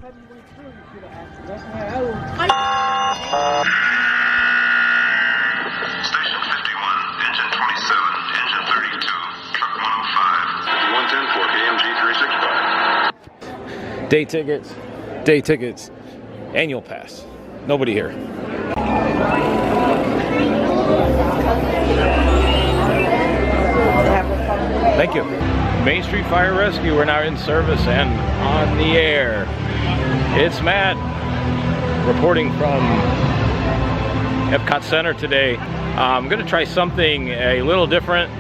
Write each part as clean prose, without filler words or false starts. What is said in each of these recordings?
Station 51, engine 27, engine 32, truck 105. 110 for KMG 365. Day tickets, annual pass. Nobody here. Thank you. Main Street Fire Rescue, we're now in service and on the air. It's Matt reporting from Epcot Center today. I'm gonna try something a little different.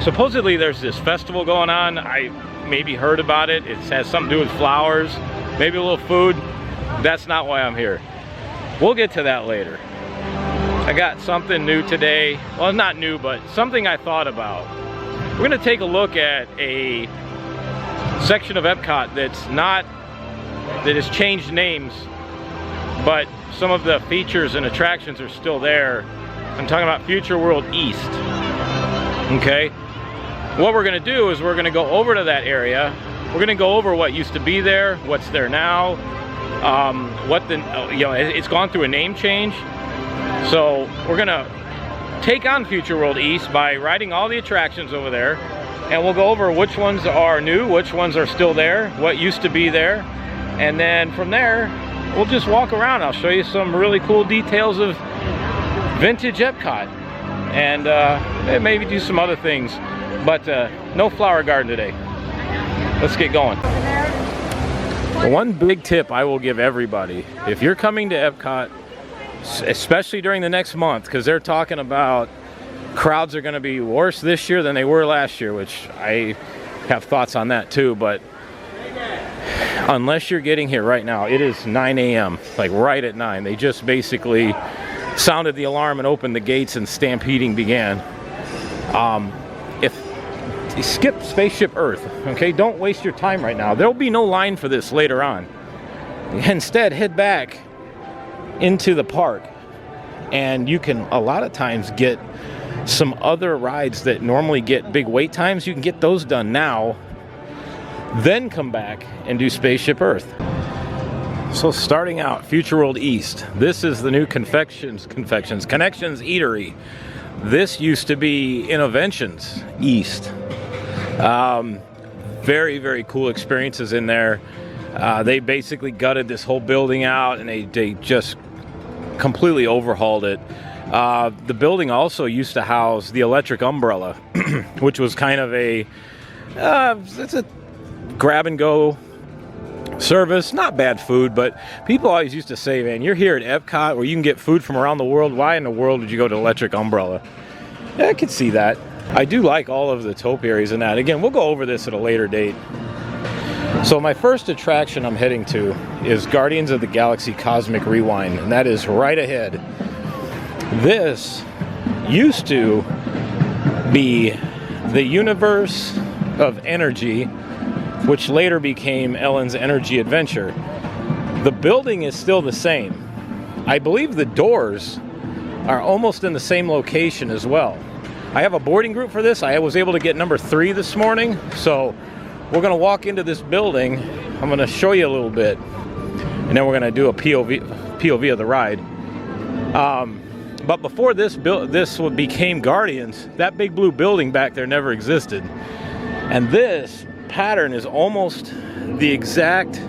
Supposedly there's this festival going on. I maybe heard about it. It has something to do with flowers, maybe a little food. That's not why I'm here. We'll get to that later. I got something new today. Well, not new, but something I thought about. We're gonna take a look at a section of Epcot that has changed names, but some of the features and attractions are still there. I'm talking about Future World East, okay? What we're gonna do is we're gonna go over to that area. We're gonna go over what used to be there, what's there now, it's gone through a name change. So we're gonna take on Future World East by riding all the attractions over there, and we'll go over which ones are new, which ones are still there, what used to be there, and then from there we'll just walk around. I'll show you some really cool details of vintage Epcot, and maybe do some other things, but no flower garden today. Let's get going. One big tip I will give everybody, if you're coming to Epcot, especially during the next month, because they're talking about crowds are going to be worse this year than they were last year, which I have thoughts on that too, but unless you're getting here right now, it is 9 a.m., like right at 9. They just basically sounded the alarm and opened the gates and stampeding began. If you skip Spaceship Earth, okay, don't waste your time right now. There'll be no line for this later on. Instead, head back into the park, and you can a lot of times get some other rides that normally get big wait times. You can get those done now, then come back and do Spaceship Earth. So starting out, Future World East. This is the new Connections Eatery. This used to be Innoventions East. Very, very cool experiences in there. They basically gutted this whole building out, and they just completely overhauled it. The building also used to house the Electric Umbrella, which was kind of it's a grab and go service. Not bad food, but people always used to say, man, you're here at Epcot where you can get food from around the world. Why in the world would you go to Electric Umbrella? Yeah, I could see that. I do like all of the topiaries and that. Again, we'll go over this at a later date. So my first attraction I'm heading to is Guardians of the Galaxy Cosmic Rewind, and that is right ahead. This used to be the Universe of Energy, which later became Ellen's Energy Adventure. The building is still the same. I believe the doors are almost in the same location as well. I have a boarding group for this. I was able to get number 3 this morning, so we're gonna walk into this building. I'm gonna show you a little bit, and then we're gonna do a POV of the ride. But before this became Guardians, that big blue building back there never existed. And this pattern is almost the exact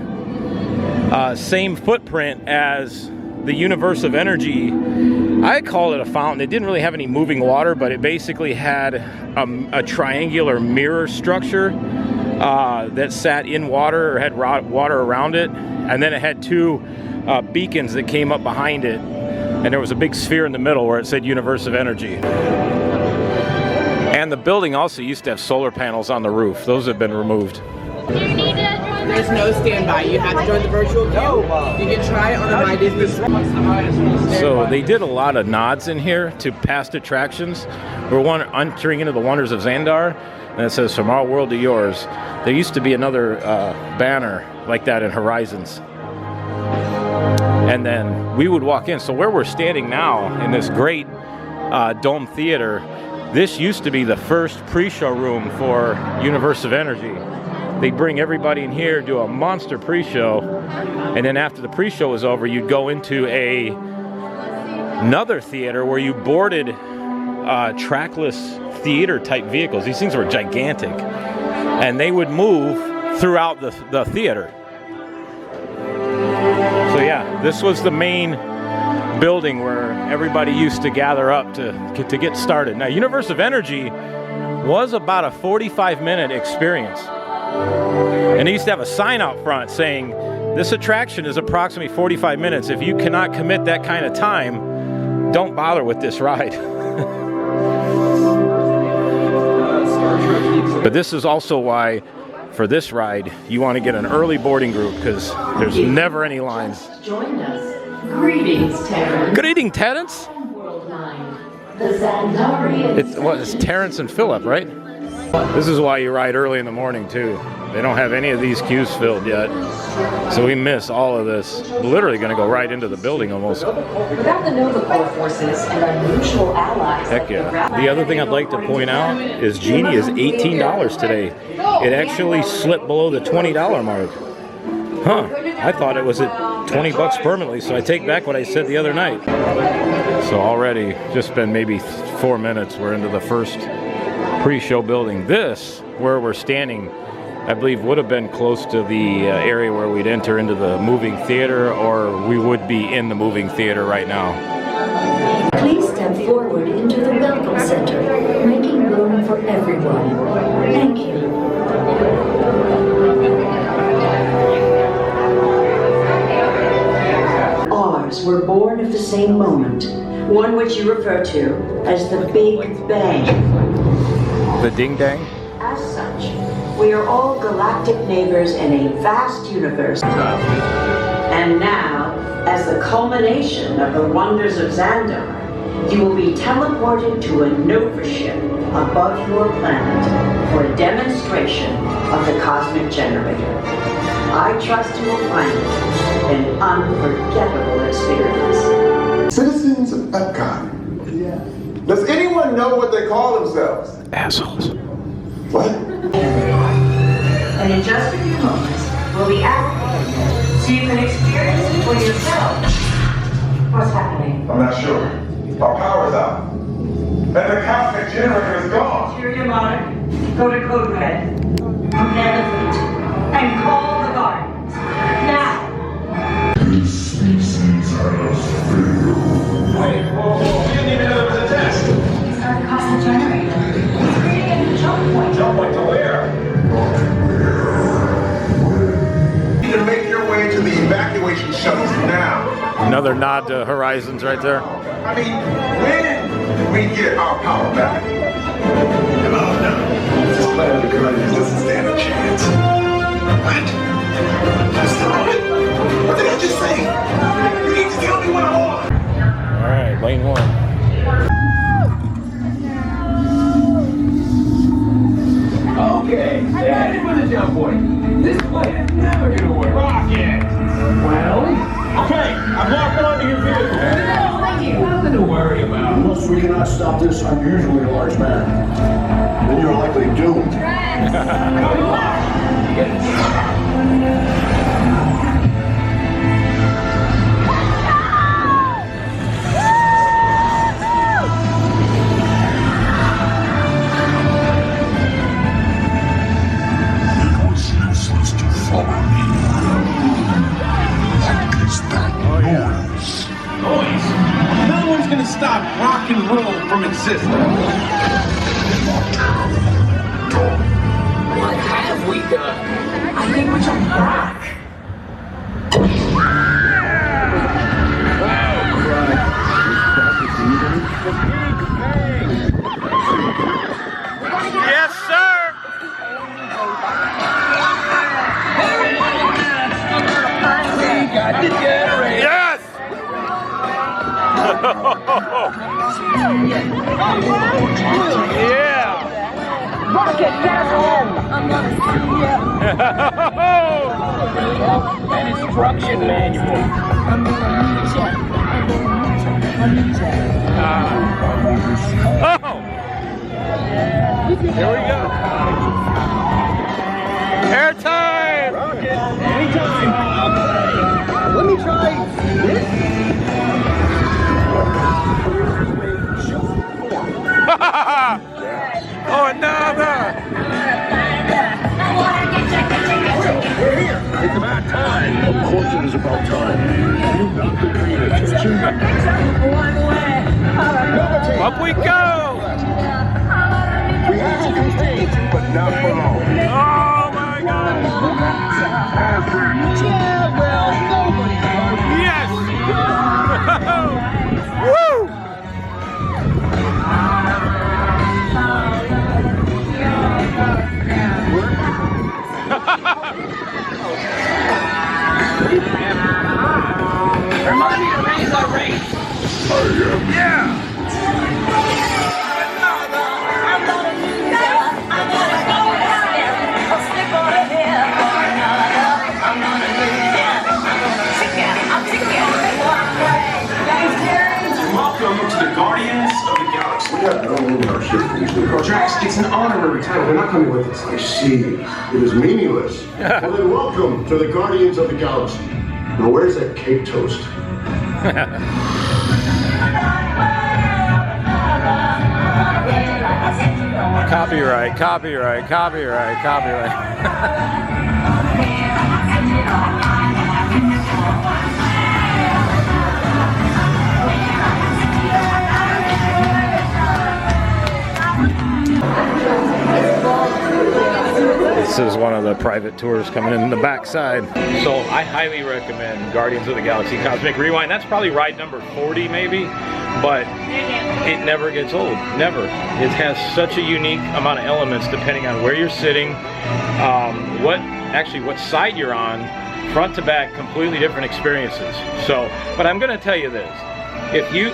same footprint as the Universe of Energy. I call it a fountain. It didn't really have any moving water, but it basically had a triangular mirror structure that sat in water or had water around it, and then it had 2 beacons that came up behind it, and there was a big sphere in the middle where it said Universe of Energy. And the building also used to have solar panels on the roof. Those have been removed. There's no standby. You have to join the virtual queue. You can try it on the My Disney. So they did a lot of nods in here to past attractions. We're entering into the Wonders of Xandar, and it says from our world to yours. There used to be another banner like that in Horizons. And then we would walk in. So where we're standing now in this great dome theater, this used to be the first pre-show room for Universe of Energy. they'd bring everybody in here, do a monster pre-show, and then after the pre-show was over, you'd go into another theater where you boarded trackless theater type vehicles. These things were gigantic, and they would move throughout the theater. So yeah, this was the main building where everybody used to gather up to get started. Now, Universe of Energy was about a 45-minute experience, and they used to have a sign out front saying, this attraction is approximately 45 minutes. If you cannot commit that kind of time, don't bother with this ride. But this is also why, for this ride, you want to get an early boarding group, because there's never any lines. Joined us. Greetings, Terrence. Good evening, Terrence. It's Terrence and Philip, right? This is why you ride early in the morning, too. They don't have any of these queues filled yet. So we miss all of this. Literally going to go right into the building almost. Without the Nova Corps forces and unusual allies. Heck yeah. The other thing I'd like to point out is Genie is $18 today. It actually slipped below the $20 mark. Huh. I thought it was at 20 bucks permanently, so I take back what I said the other night. So already, just been maybe 4 minutes, we're into the first pre-show building. This, where we're standing, I believe would have been close to the area where we'd enter into the moving theater, or we would be in the moving theater right now. Please step forward into the Welcome Center, making room for everyone. Thank you. Ours were born of the same moment, one which you refer to as the Big Bang. The ding dang? As such, we are all galactic neighbors in a vast universe. And now, as the culmination of the wonders of Xandar, you will be teleported to a Nova ship above your planet for a demonstration of the cosmic generator. I trust you will find it an unforgettable experience. Citizens of Epcot. Does anyone know what they call themselves? Assholes. What? And in just a few moments, we'll be activated so you can experience it for yourself. What's happening? I'm not sure. Our power's out. And the cosmic generator is gone. Superior Monarch, go to Code Red, prepare the fleet, and call the guardians. Now! This species has failed. Wait, whoa, we didn't even know there was a test. Start the cosmic generator. It's creating a new jump point. Jump point to where? You can make your way to the evacuation shuttles now. Another nod to Horizons right there. I mean, when we get our power back? Oh no. This planet of Guardians doesn't stand a chance. What? What did I just say? You need to tell me what I want. Alright, lane one. Okay, headed for the jump point. This plan never gonna work. Rocket! Well? Okay, I'm locked onto your vehicle. Nothing to worry about. Unless we cannot stop this unusually large man, then you're likely doomed. It was useless to follow me. What is that noise? Noise? No one's gonna stop rock and roll from existing. What have we done? I think we jumped back. Yes, sir! Got the generator. Yes! Yeah! Rocket, get home! I'm gonna An instruction manual. Oh! Here we go. Airtime! Anytime. Let me try this. Oh, another! We're here. It's about time. Of course it is about time. You've got to pay attention. Up we go! We have to contain, but not for long. Oh my God! Yeah, well, nobody knows. Yes! Woo! Remind me to raise our rates. Yeah! Welcome to the Guardians of the Galaxy. We have no room in our ship for these new cars. Drax, it's an honorary title. They're not coming with us. I see. It is meaningless. Well, then welcome to the Guardians of the Galaxy. Now, where's that cake toast? Copyright, copyright, copyright, copyright. This is one of the private tours coming in the backside. So I highly recommend Guardians of the Galaxy Cosmic Rewind. That's probably ride number 40 maybe, but it never gets old, never. It has such a unique amount of elements depending on where you're sitting, what side you're on, front to back, completely different experiences. So, but I'm gonna tell you this, if you,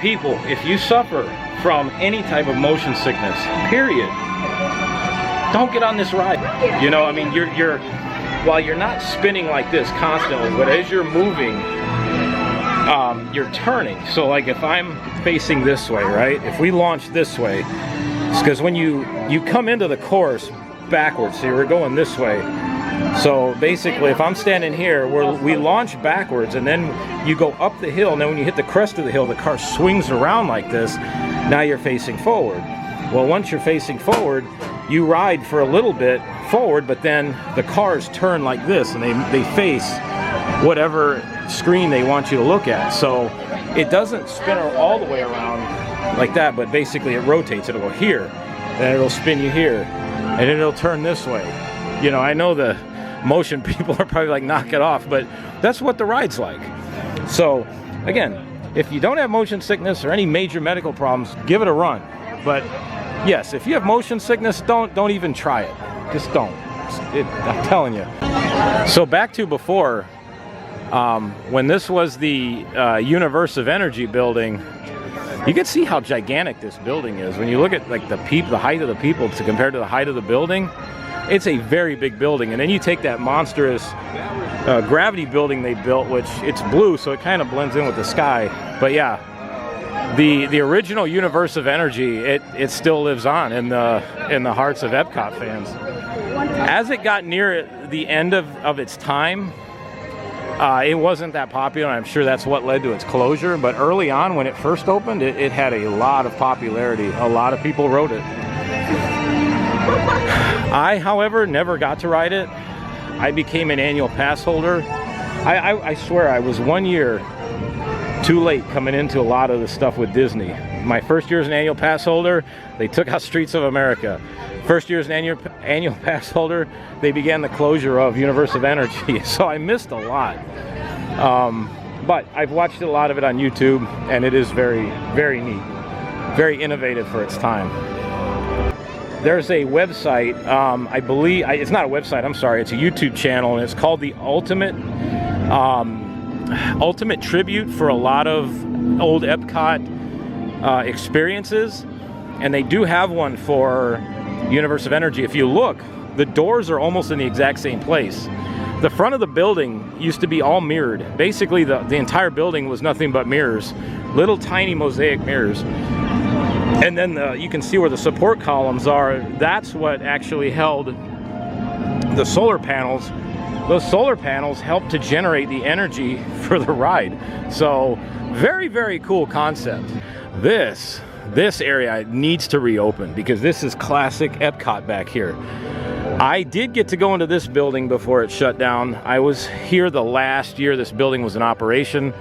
people, if you suffer from any type of motion sickness, period, don't get on this ride. You know, I mean, you're while you're not spinning like this constantly, but as you're moving, you're turning. So like if I'm facing this way, right? If we launch this way, it's because when you come into the course backwards, so we're going this way. So basically, if I'm standing here, we launch backwards, and then you go up the hill, and then when you hit the crest of the hill, the car swings around like this. Now you're facing forward. Well, once you're facing forward, you ride for a little bit forward, but then the cars turn like this, and they face whatever screen they want you to look at. So it doesn't spin all the way around like that, but basically it rotates. It'll go here, then it'll spin you here, and then it'll turn this way. You know, I know the motion people are probably like, knock it off, but that's what the ride's like. So again, if you don't have motion sickness or any major medical problems, give it a run. But yes, if you have motion sickness, don't even try it. Just don't. I'm telling you. So back to before, when this was the Universe of Energy building, you can see how gigantic this building is. When you look at like the height of the people compared to the height of the building, it's a very big building. And then you take that monstrous gravity building they built, which it's blue, so it kind of blends in with the sky. But yeah, the original Universe of Energy, it still lives on in the hearts of Epcot fans. As it got near the end of its time, it wasn't that popular. I'm sure that's what led to its closure. But early on, when it first opened, it had a lot of popularity. A lot of people rode it. I, however, never got to ride it. I became an annual pass holder. I swear I was 1 year too late coming into a lot of the stuff with Disney. My first year as an annual pass holder, they took out Streets of America. First year as an annual pass holder, they began the closure of Universe of Energy. So I missed a lot. But I've watched a lot of it on YouTube, and it is very, very neat. Very innovative for its time. There's a website, I believe, it's not a website, I'm sorry, it's a YouTube channel, and it's called the Ultimate Tribute for a lot of old Epcot experiences. And they do have one for Universe of Energy. If you look, the doors are almost in the exact same place. The front of the building used to be all mirrored. Basically, the entire building was nothing but mirrors, little tiny mosaic mirrors. And then you can see where the support columns are. That's what actually held the solar panels. Those solar panels help to generate the energy for the ride. So very, very cool concept. This area needs to reopen because this is classic Epcot back here. I did get to go into this building before it shut down. I was here the last year this building was in operation.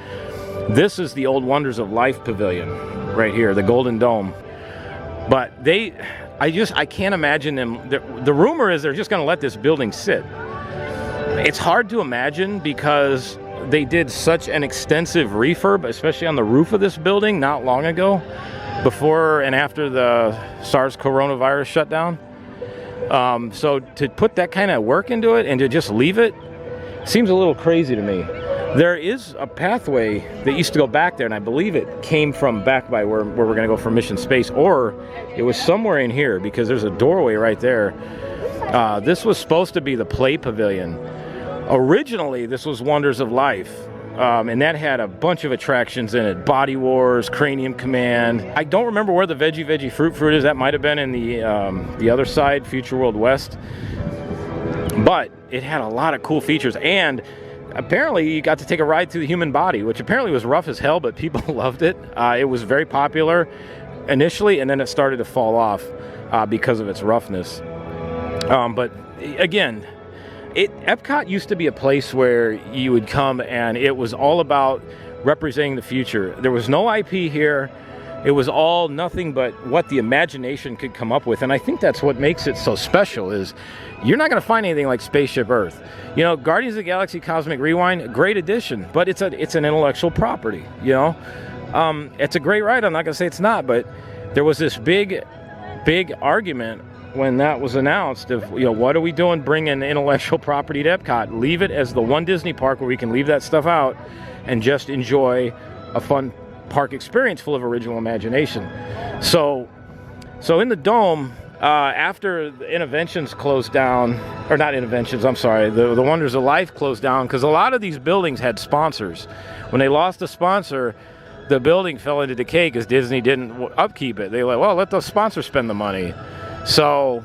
This is the old Wonders of Life Pavilion right here, the Golden Dome. But I can't imagine them. The rumor is they're just going to let this building sit. It's hard to imagine because they did such an extensive refurb, especially on the roof of this building not long ago, before and after the SARS coronavirus shutdown. So to put that kind of work into it and to just leave it seems a little crazy to me. There is a pathway that used to go back there, and I believe it came from back by where we're going to go for Mission Space, or it was somewhere in here because there's a doorway right there. This was supposed to be the Play Pavilion. Originally, this was Wonders of Life, and that had a bunch of attractions in it. Body Wars, Cranium Command. I don't remember where the Veggie Fruit is. That might have been in the other side, Future World West. But it had a lot of cool features, and apparently you got to take a ride through the human body, which apparently was rough as hell, but people loved it. It was very popular initially, and then it started to fall off because of its roughness. But again, Epcot used to be a place where you would come and it was all about representing the future. There was no IP here. It was all nothing but what the imagination could come up with. And I think that's what makes it so special is you're not going to find anything like Spaceship Earth. You know, Guardians of the Galaxy Cosmic Rewind, great addition, but it's an intellectual property, you know. It's a great ride. I'm not going to say it's not, but there was this big argument when that was announced of, you know, what are we doing bringing intellectual property to Epcot? Leave it as the one Disney park where we can leave that stuff out and just enjoy a fun park experience full of original imagination. So in the Dome, after the Innoventions closed down, or not Innoventions, I'm sorry, the Wonders of Life closed down because a lot of these buildings had sponsors. When they lost a sponsor, the building fell into decay because Disney didn't upkeep it. They were like, well, let the sponsor spend the money. So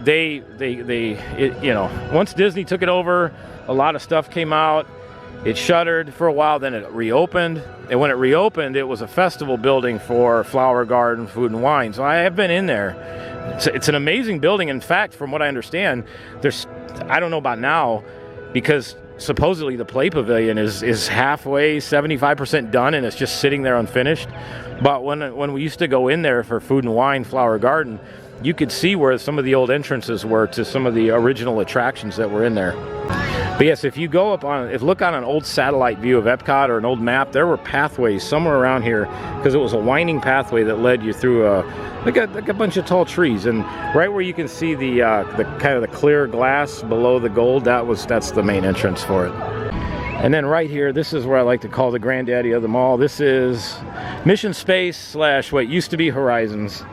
they you know, once Disney took it over, a lot of stuff came out. It shuttered for a while, then it reopened. And when it reopened, it was a festival building for Flower Garden, Food and Wine. So I have been in there. It's an amazing building. In fact, from what I understand, I don't know about now, because supposedly the Play Pavilion is halfway, 75% done, and it's just sitting there unfinished. But when we used to go in there for Food and Wine, Flower Garden, you could see where some of the old entrances were to some of the original attractions that were in there. But yes, if you go look on an old satellite view of Epcot or an old map, there were pathways somewhere around here because it was a winding pathway that led you through like a bunch of tall trees. And right where you can see the kind of the clear glass below the gold, that's the main entrance for it. And then right here, this is where I like to call the granddaddy of them all. This is Mission Space / what used to be Horizons.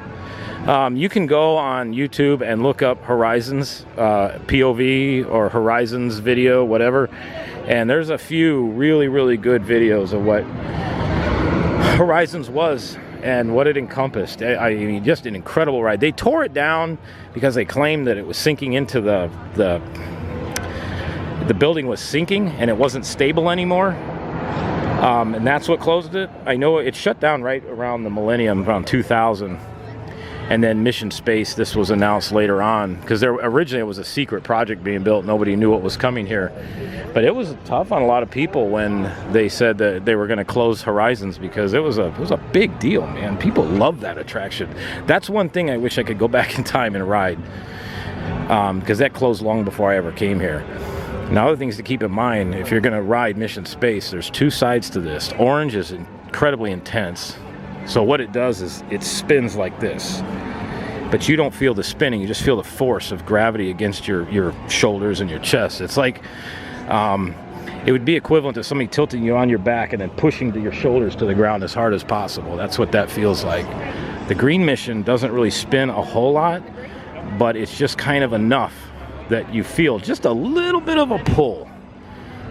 You can go on YouTube and look up Horizons POV or Horizons video, whatever, and there's a few really, really good videos of what Horizons was and what it encompassed. I mean, just an incredible ride. They tore it down because they claimed that it was sinking into the building was sinking and it wasn't stable anymore. And that's what closed it. I know it shut down right around the millennium, around 2000. And then Mission Space, this was announced later on because originally it was a secret project being built. Nobody knew what was coming here. But it was tough on a lot of people when they said that they were going to close Horizons because it was a big deal, man. People love that attraction. That's one thing I wish I could go back in time and ride because that closed long before I ever came here. Now, other things to keep in mind, if you're going to ride Mission Space, there's two sides to this. Orange is incredibly intense. So what it does is it spins like this, but you don't feel the spinning. You just feel the force of gravity against your shoulders and your chest. It's like it would be equivalent to somebody tilting you on your back and then pushing your shoulders to the ground as hard as possible. That's what that feels like. The Green Mission doesn't really spin a whole lot, but it's just kind of enough that you feel just a little bit of a pull.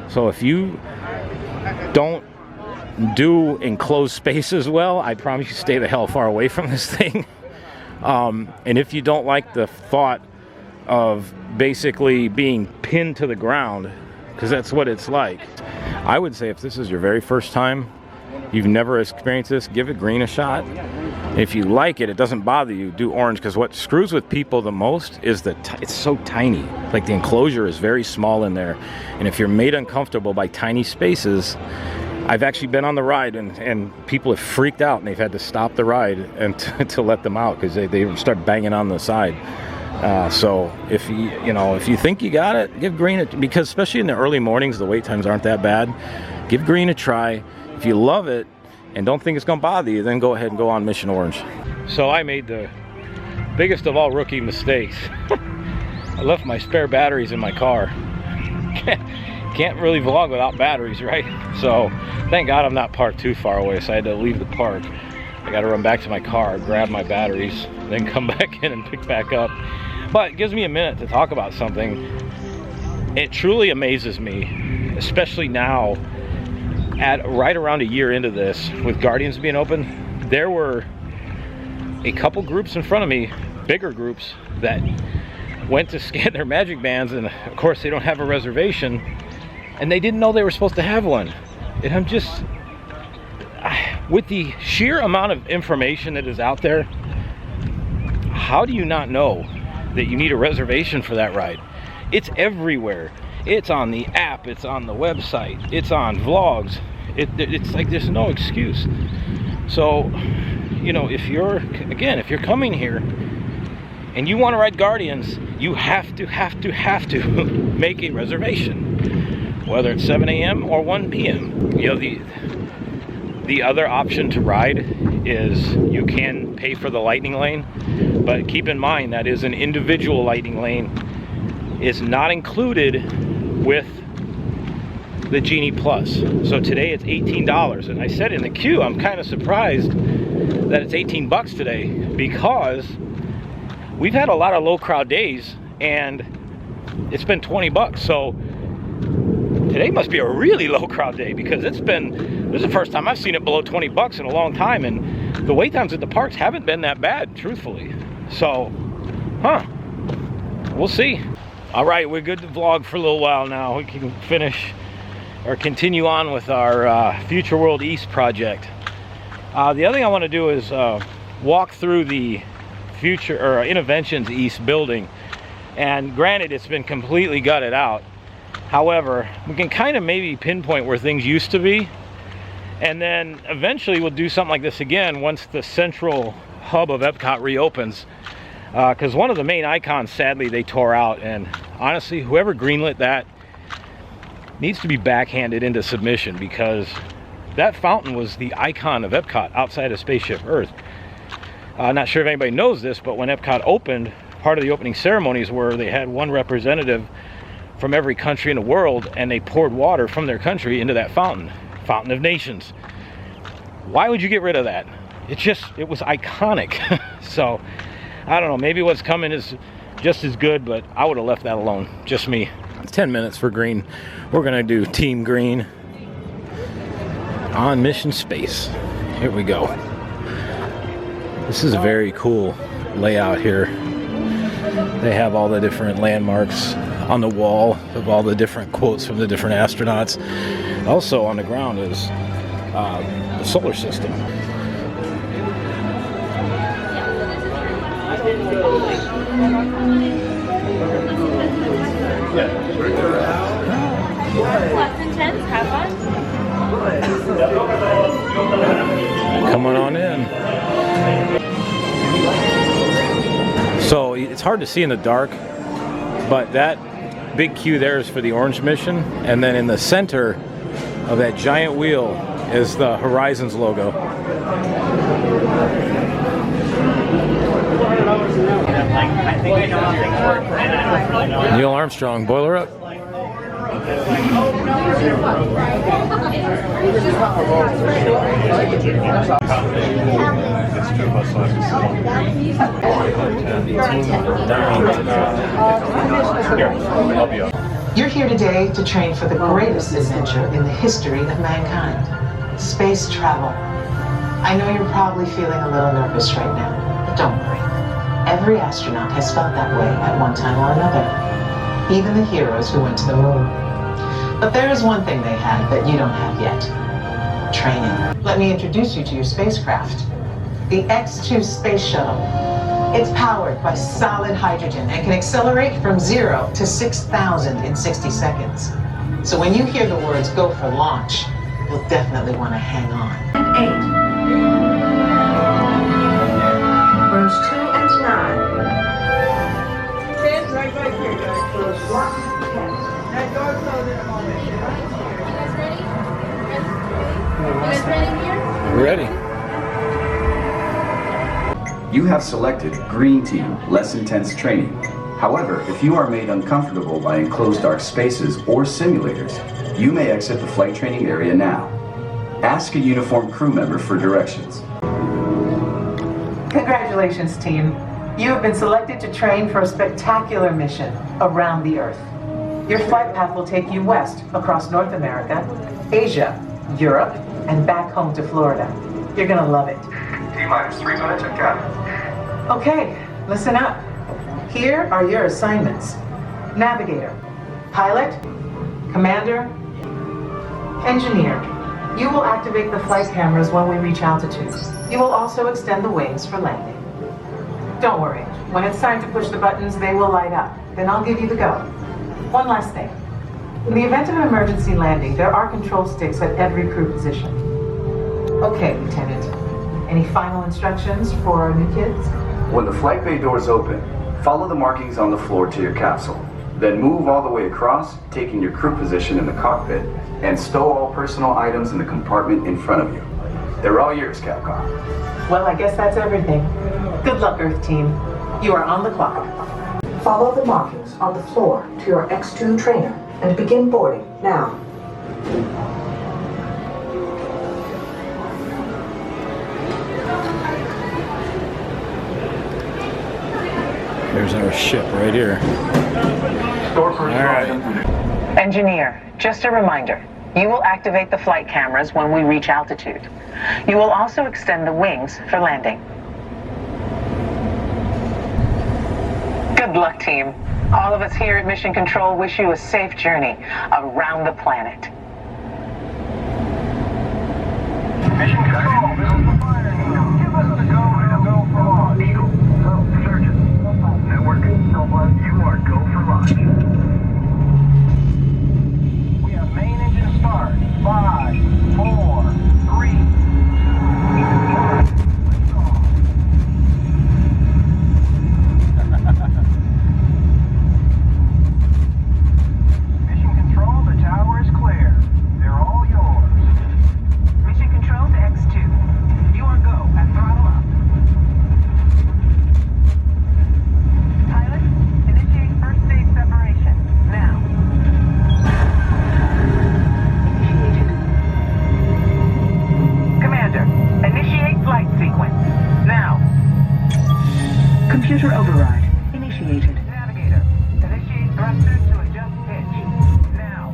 So if you don't do enclosed spaces well, I promise you stay the hell far away from this thing. And if you don't like the thought of basically being pinned to the ground, because that's what it's like, I would say if this is your very first time, you've never experienced this, give it green a shot. If you like it, it doesn't bother you, do orange, because what screws with people the most is that it's so tiny. Like the enclosure is very small in there. And if you're made uncomfortable by tiny spaces, I've actually been on the ride and people have freaked out and they've had to stop the ride and to let them out because they start banging on the side. So if you think you got it, give green a, because especially in the early mornings, the wait times aren't that bad. Give green a try. If you love it and don't think it's going to bother you, then go ahead and go on Mission Orange. So I made the biggest of all rookie mistakes. I left my spare batteries in my car. Can't really vlog without batteries, right? So thank God I'm not parked too far away, so I had to leave the park. I got to run back to my car, grab my batteries, then come back in and pick back up. But it gives me a minute to talk about something. It truly amazes me, especially now, at right around a year into this, with Guardians being open, there were a couple groups in front of me, bigger groups, that went to scan their magic bands, and of course they don't have a reservation, and they didn't know they were supposed to have one. And I'm just, with the sheer amount of information that is out there, how do you not know that you need a reservation for that ride? It's everywhere. It's on the app, it's on the website, it's on vlogs. It's like there's no excuse. So, you know, if you're coming here and you want to ride Guardians, you have to make a reservation, whether it's 7 a.m. or 1 p.m. You know, the other option to ride is you can pay for the lightning lane, but keep in mind that is an individual lightning lane. It's not included with the Genie Plus. So today it's $18, and I said in the queue, I'm kind of surprised that it's 18 bucks today, because we've had a lot of low crowd days and it's been 20 bucks. So today must be a really low crowd day, because this is the first time I've seen it below 20 bucks in a long time, and the wait times at the parks haven't been that bad, truthfully. So, we'll see. All right, we're good to vlog for a little while now. We can finish or continue on with our Future World East project. The other thing I want to do is walk through the Innoventions East Building. And granted, it's been completely gutted out. However, we can kind of maybe pinpoint where things used to be. And then eventually we'll do something like this again once the central hub of Epcot reopens. Because one of the main icons, sadly, they tore out. And honestly, whoever greenlit that needs to be backhanded into submission, because that fountain was the icon of Epcot outside of Spaceship Earth. Not sure if anybody knows this, but when Epcot opened, part of the opening ceremonies were they had one representative from every country in the world, and they poured water from their country into that fountain of nations. Why would you get rid of that? It was iconic. So I don't know, maybe what's coming is just as good, but I would have left that alone. Just me. 10 minutes for green. We're gonna do Team Green on Mission Space. Here we go. This is a very cool layout here. They have all the different landmarks on the wall of all the different quotes from the different astronauts. Also on the ground is the solar system. Coming on in. So it's hard to see in the dark, but that big queue there is for the Orange Mission, and then in the center of that giant wheel is the Horizons logo. Neil Armstrong, boiler up. You're here today to train for the greatest adventure in the history of mankind. Space travel. I know you're probably feeling a little nervous right now, but don't worry. Every astronaut has felt that way at one time or another. Even the heroes who went to the moon. But there is one thing they have that you don't have yet. Training. Let me introduce you to your spacecraft. The X-2 Space Shuttle. It's powered by solid hydrogen and can accelerate from 0 to 6,000 in 60 seconds. So when you hear the words "go for launch," you'll definitely want to hang on. 8. Rooms 2 and 9. Stand right back here, guys. That door closed in a moment. You guys ready here? We're ready. You have selected Green Team, less intense training. However, if you are made uncomfortable by enclosed dark spaces or simulators, you may exit the flight training area now. Ask a uniformed crew member for directions. Congratulations, team. You have been selected to train for a spectacular mission around the Earth. Your flight path will take you west across North America, Asia, Europe, and back home to Florida. You're gonna love it. T-minus 3 minutes at cabin. Okay, listen up. Here are your assignments. Navigator, pilot, commander, engineer. You will activate the flight cameras when we reach altitude. You will also extend the wings for landing. Don't worry, when it's time to push the buttons, they will light up. Then I'll give you the go. One last thing. In the event of an emergency landing, there are control sticks at every crew position. Okay, Lieutenant. Any final instructions for our new kids? When the flight bay doors open, follow the markings on the floor to your capsule. Then move all the way across, taking your crew position in the cockpit, and stow all personal items in the compartment in front of you. They're all yours, Capcom. Well, I guess that's everything. Good luck, Earth Team. You are on the clock. Follow the markings on the floor to your X-2 trainer and begin boarding now. There's our ship right here. All right. Engineer, just a reminder. You will activate the flight cameras when we reach altitude. You will also extend the wings for landing. Good luck, team. All of us here at Mission Control wish you a safe journey around the planet. Mission Control, this is the fire needle. Give us the go for launch. Needle, surgeon. Network, you are go for launch. We have main engine start. 5, 4, 3, 2, 1. Mission Control, the tower is clear. They're all yours. Mission Control to X2. You are go at throttle up. Pilot, initiate first stage separation. Now. Initiated. Commander, initiate flight sequence. Now. Computer override. Initiated. Navigator, initiate thrusters to adjust pitch. Now.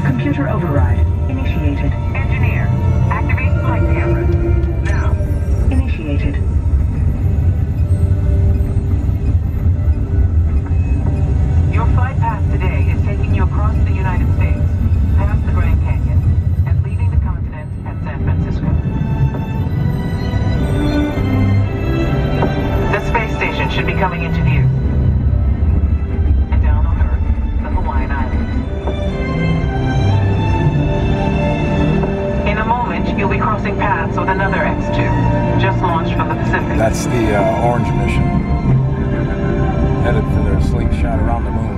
Computer override. Initiated. Engineer, activate flight cameras. Now. Initiated. Your flight path today is taking you across the United States, past the Grand Canyon, and leaving the continent at San Francisco. The space station should be coming into view. And down on Earth, the Hawaiian Islands. In a moment, you'll be crossing paths with another X2, just launched from the Pacific. That's the orange mission. Headed for their slingshot around the moon.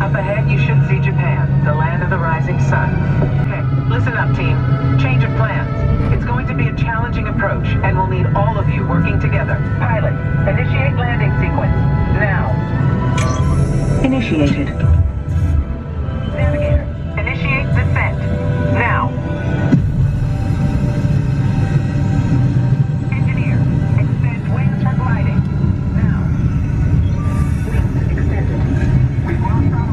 Up ahead, you should see Japan, the land of the rising sun. Okay, listen up, team. Change of plans. It's going to be a challenging approach, and we'll need all of you working together. Pilot, initiate landing sequence. Now. Initiated. Navigator, initiate descent. Now. Engineer, extend wings for gliding. Now. Wings extended. We've lost throttle.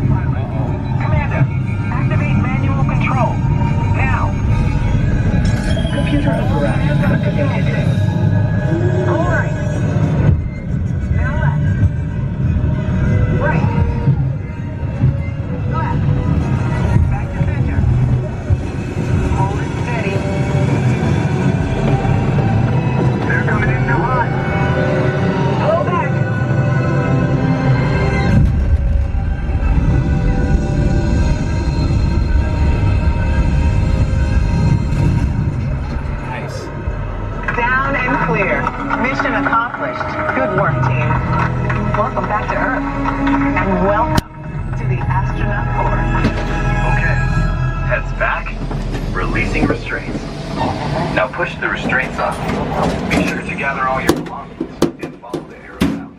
sir. And welcome to the astronaut corps. Okay. Heads back. Releasing restraints. Now push the restraints off. Be sure to gather all your belongings and follow the arrows out.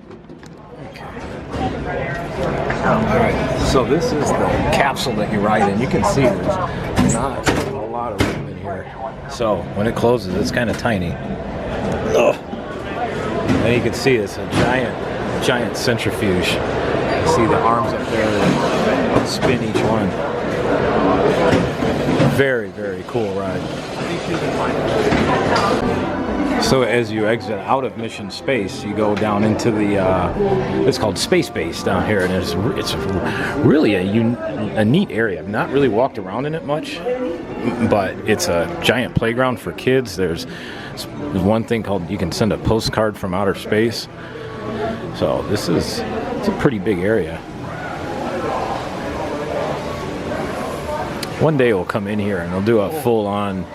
Alright, so this is the capsule that you ride in. You can see there's not a lot of room in here. So when it closes, it's kind of tiny. Ugh. And you can see it's a giant centrifuge. You see the arms up there that spin each one. Very, very cool ride. So as you exit out of Mission Space, you go down into the, it's called Space Base down here, and it's really a neat area. I've not really walked around in it much, but it's a giant playground for kids. There's one thing called, you can send a postcard from outer space. So it's a pretty big area. One day we'll come in here and we'll do a full-on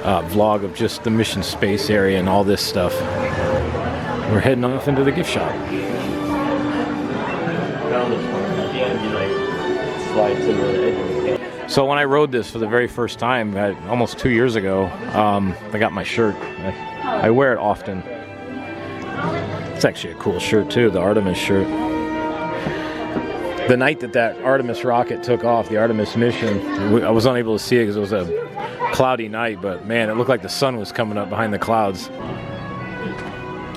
vlog of just the Mission Space area and all this stuff. We're heading off into the gift shop. So when I rode this for the very first time, almost 2 years ago, I got my shirt. I wear it often. It's actually a cool shirt too, the Artemis shirt. The night that Artemis rocket took off, the Artemis mission, I was unable to see it because it was a cloudy night, but man, it looked like the sun was coming up behind the clouds.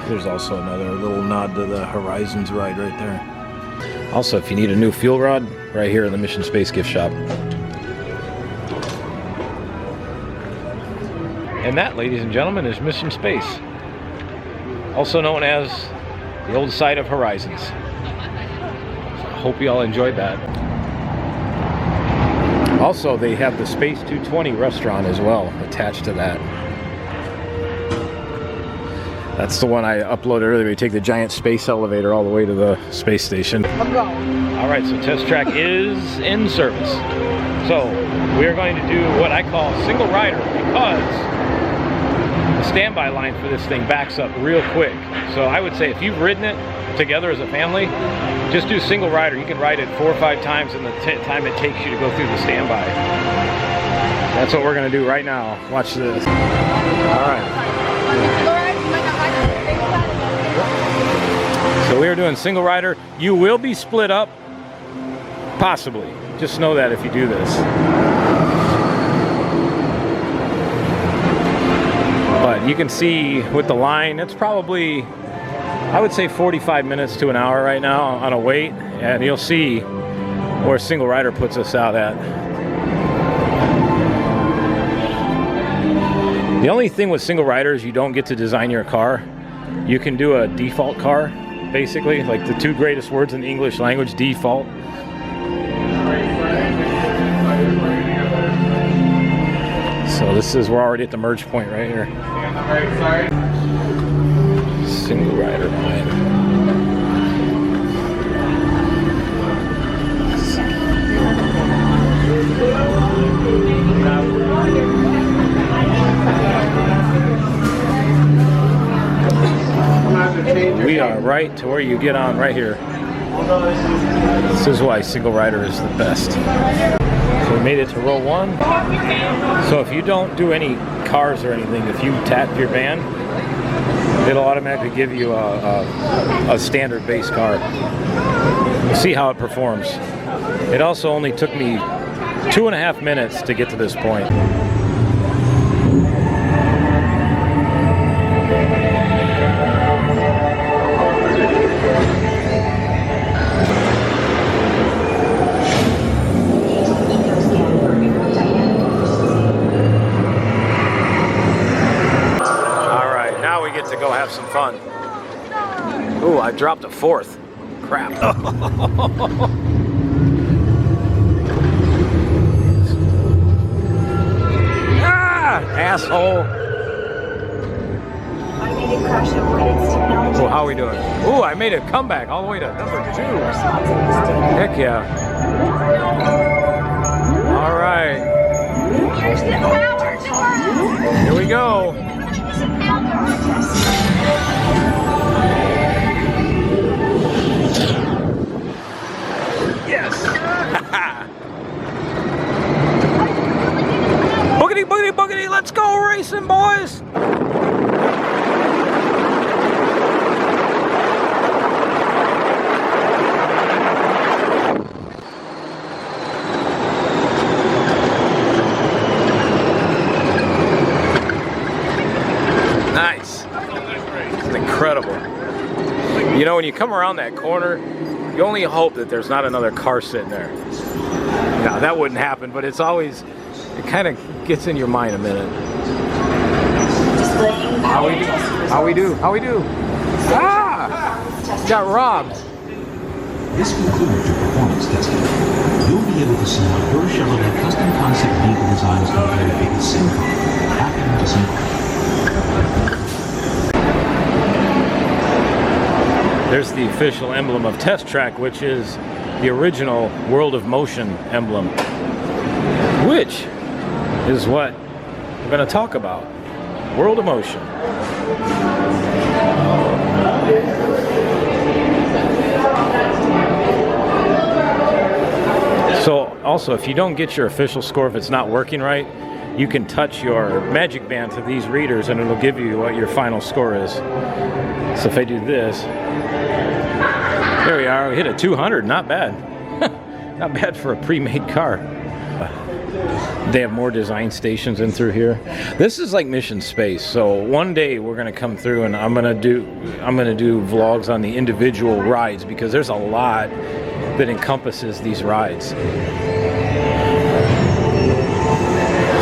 There's also another little nod to the Horizons ride right there. Also, if you need a new fuel rod, right here in the Mission Space gift shop. And that, ladies and gentlemen, is Mission Space, also known as the old site of Horizons. Hope you all enjoyed that. Also, they have the Space 220 restaurant as well attached to that. That's the one I uploaded earlier. You take the giant space elevator all the way to the space station. All right, so test track is in service. So we are going to do what I call single rider because the standby line for this thing backs up real quick. So I would say if you've ridden it together as a family, just do single rider. You can ride it 4 or 5 times in the time it takes you to go through the standby. That's what we're going to do right now. Watch this. All right. So we are doing single rider. You will be split up, possibly. Just know that if you do this. But you can see with the line, it's probably, I would say 45 minutes to an hour right now on a wait, and you'll see where single rider puts us out at. The only thing with single rider is you don't get to design your car. You can do a default car, basically, like the 2 greatest words in the English language, default. So we're already at the merge point right here. Single rider line. We are right to where you get on right here. This is why single rider is the best. So we made it to row 1. So if you don't do any cars or anything, if you tap your van, it'll automatically give you a standard base car. We'll see how it performs. It also only took me 2.5 minutes to get to this point. To go have some fun. Ooh, I dropped a 4th. Crap. Ah, asshole. Oh, how are we doing? Ooh, I made a comeback all the way to number 2. Heck yeah. All right. Here we go. racing, boys! Nice. It's incredible. You know, when you come around that corner, you only hope that there's not another car sitting there. Now, that wouldn't happen, but it's always, it kind of gets in your mind a minute. How we do? How we do? How we do? Ah! Got robbed. This concludes your performance testing. You'll be able to see how your Chevrolet custom concept vehicle designs compare to the same car, happening to some. There's the official emblem of Test Track, which is the original World of Motion emblem, which is what we're going to talk about. World of Motion. So also, if you don't get your official score, if it's not working right, you can touch your magic band to these readers and it'll give you what your final score is. So if I do this, there we are, we hit a 200, not bad. Not bad for a pre-made car. They have more design stations in through here. This is like Mission Space. So one day we're gonna come through and I'm gonna do vlogs on the individual rides because there's a lot that encompasses these rides.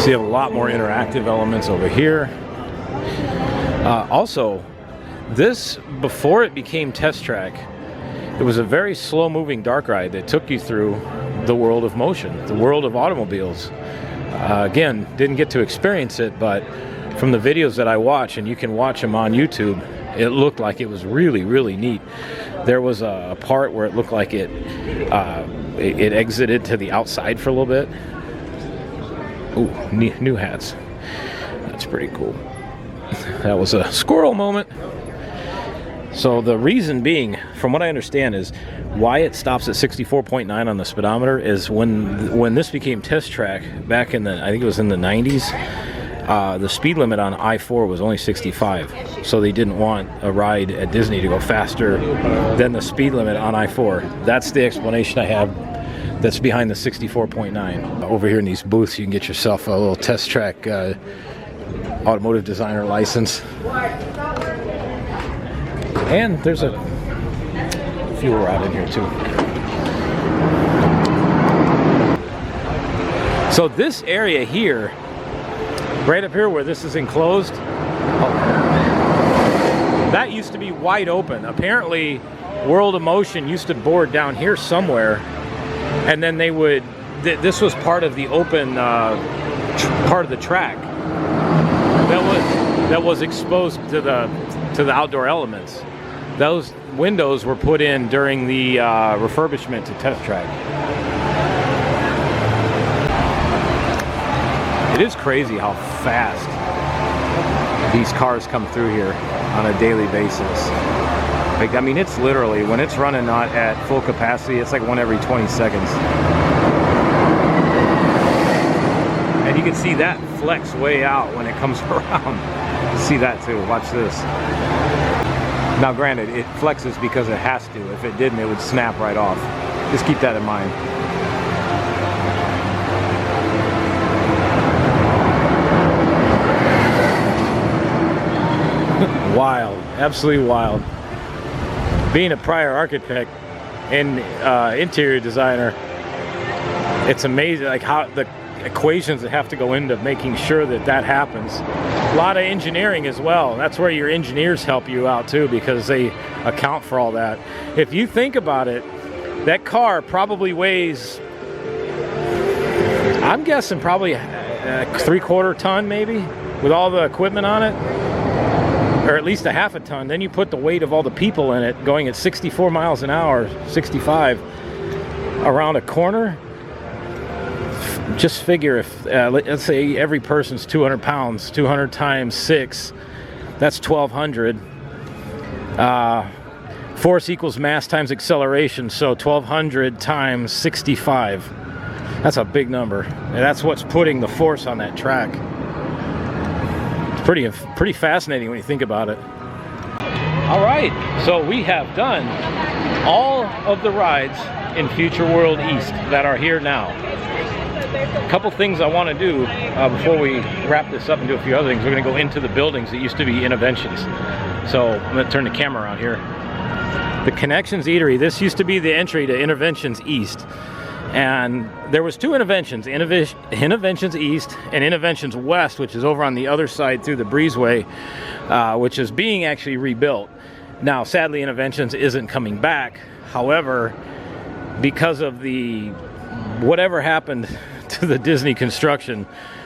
So you have a lot more interactive elements over here. Also, this, before it became Test Track, it was a very slow-moving dark ride that took you through the world of motion, the world of automobiles. Again, didn't get to experience it, but from the videos that I watch, and you can watch them on YouTube, it looked like it was really, really neat. There was a part where it looked like it exited to the outside for a little bit. Ooh, new hats. That's pretty cool. That was a squirrel moment. So the reason being, from what I understand, is why it stops at 64.9 on the speedometer is when this became Test Track back in the, I think it was in the 90s, the speed limit on I-4 was only 65. So they didn't want a ride at Disney to go faster than the speed limit on I-4. That's the explanation I have that's behind the 64.9. Over here in these booths, you can get yourself a little Test Track automotive designer license. And there's a fuel rod in here too. So this area here, right up here where this is enclosed, that used to be wide open. Apparently, World of Motion used to board down here somewhere, and then they would, this was part of the open part of the track that was exposed to the outdoor elements. Those windows were put in during the refurbishment to Test Track. It is crazy how fast these cars come through here on a daily basis. Like, I mean, it's literally, when it's running not at full capacity, it's like one every 20 seconds. And you can see that flex way out when it comes around. See that too, watch this. Now granted, it flexes because it has to. If it didn't, it would snap right off. Just keep that in mind. Wild, absolutely wild. Being a prior architect and interior designer, it's amazing like how the equations that have to go into making sure that that happens. A lot of engineering as well. That's where your engineers help you out too, because they account for all that. If you think about it, that car probably weighs, I'm guessing probably a 3/4 ton maybe, with all the equipment on it, or at least a half a ton. Then you put the weight of all the people in it going at 64 miles an hour, 65 around a corner. Just figure if, let's say every person's 200 pounds, 200 times 6, that's 1,200. Force equals mass times acceleration, so 1,200 times 65. That's a big number. And that's what's putting the force on that track. pretty fascinating when you think about it. All right, so we have done all of the rides in Future World East that are here now. A couple things I want to do before we wrap this up and do a few other things. We're going to go into the buildings that used to be Innoventions. So I'm going to turn the camera around here. The Connections Eatery. This used to be the entry to Innoventions East. And there was two Innoventions, Innoventions East and Innoventions West, which is over on the other side through the breezeway, which is being actually rebuilt. Now, sadly, Innoventions isn't coming back. However, because of the whatever happened to the Disney construction,